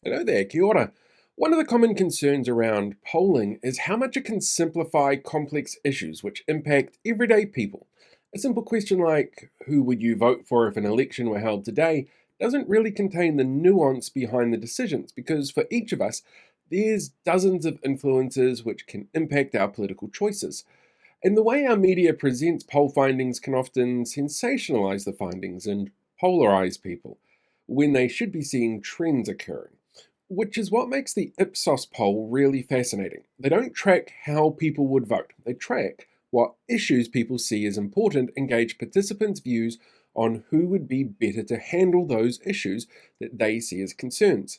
Hello there, kia ora. One of the common concerns around polling is how much it can simplify complex issues which impact everyday people. A simple question like, who would you vote for if an election were held today, doesn't really contain the nuance behind the decisions because for each of us, there's dozens of influences which can impact our political choices. And the way our media presents poll findings can often sensationalize the findings and polarize people when they should be seeing trends occurring, which is what makes the Ipsos poll really fascinating. They don't track how people would vote, they track what issues people see as important and gauge participants' views on who would be better to handle those issues that they see as concerns.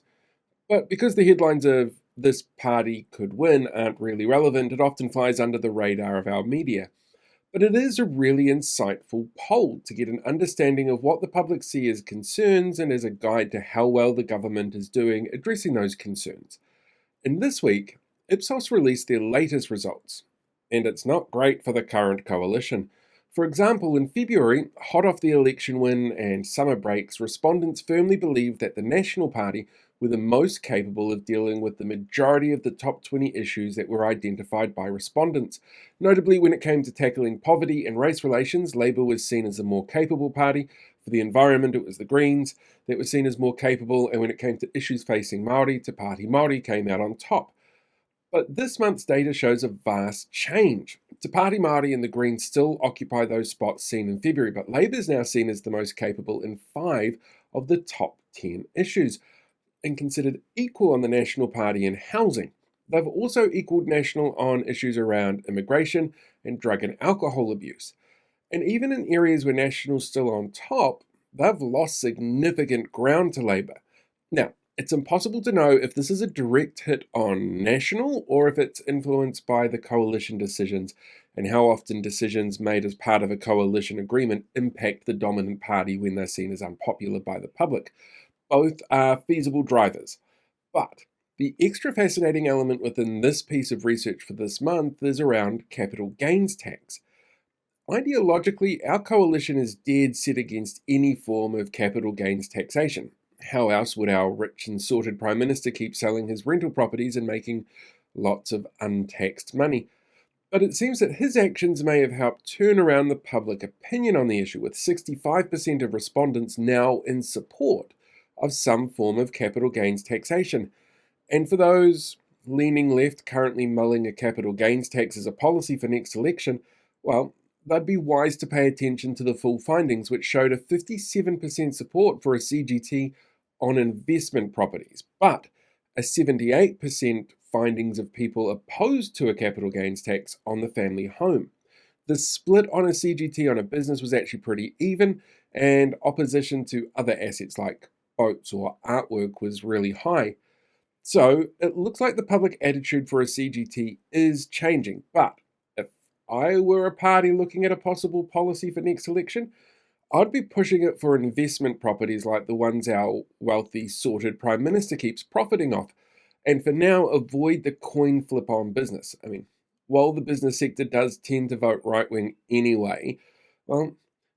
But because the headlines of this party could win aren't really relevant, it often flies under the radar of our media. But it is a really insightful poll to get an understanding of what the public see as concerns and as a guide to how well the government is doing addressing those concerns. And this week, Ipsos released their latest results, and it's not great for the current coalition. For example, in February, hot off the election win and summer breaks, respondents firmly believed that the National Party were the most capable of dealing with the majority of the top 20 issues that were identified by respondents. Notably, when it came to tackling poverty and race relations, Labour was seen as the more capable party. For the environment, it was the Greens that were seen as more capable, and when it came to issues facing Māori, Te Pāti Māori came out on top. But this month's data shows a vast change. Te Pāti Māori and the Greens still occupy those spots seen in February, but Labour is now seen as the most capable in 5 of the top 10 issues, and considered equal on the National Party in housing. They've also equaled National on issues around immigration and drug and alcohol abuse. And even in areas where National's still on top, they've lost significant ground to Labour. Now, it's impossible to know if this is a direct hit on National or if it's influenced by the coalition decisions and how often decisions made as part of a coalition agreement impact the dominant party when they're seen as unpopular by the public. Both are feasible drivers. But the extra fascinating element within this piece of research for this month is around capital gains tax. Ideologically, our coalition is dead set against any form of capital gains taxation. How else would our rich and sorted Prime Minister keep selling his rental properties and making lots of untaxed money? But it seems that his actions may have helped turn around the public opinion on the issue, with 65% of respondents now in support of some form of capital gains taxation. And for those leaning left currently mulling a capital gains tax as a policy for next election, well, they'd be wise to pay attention to the full findings, which showed a 57% support for a CGT on investment properties, but a 78% findings of people opposed to a capital gains tax on the family home. The split on a CGT on a business was actually pretty even, and opposition to other assets like boats or artwork was really high. So it looks like the public attitude for a CGT is changing, but if I were a party looking at a possible policy for next election, I'd be pushing it for investment properties like the ones our wealthy, sorted Prime Minister keeps profiting off. And for now, avoid the coin flip on business. I mean, while the business sector does tend to vote right wing anyway, well,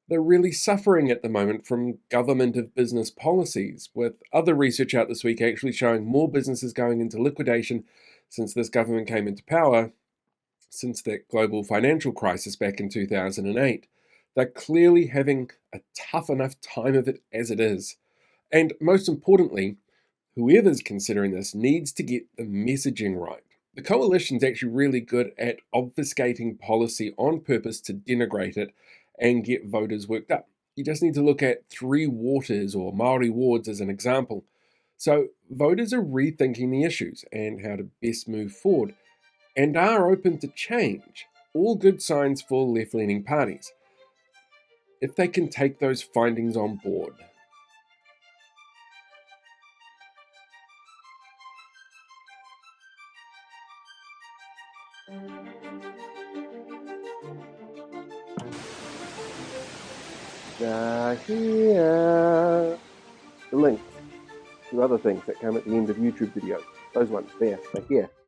they're really suffering at the moment from government of business policies, with other research out this week actually showing more businesses going into liquidation since this government came into power, since that global financial crisis back in 2008. They're clearly having a tough enough time of it as it is. And most importantly, whoever's considering this needs to get the messaging right. The coalition's actually really good at obfuscating policy on purpose to denigrate it and get voters worked up. You just need to look at Three Waters or Māori wards as an example. So voters are rethinking the issues and how to best move forward and are open to change. All good signs for left-leaning parties, if they can take those findings on board. Here. The links to other things that come at the end of YouTube videos. Those ones there, here.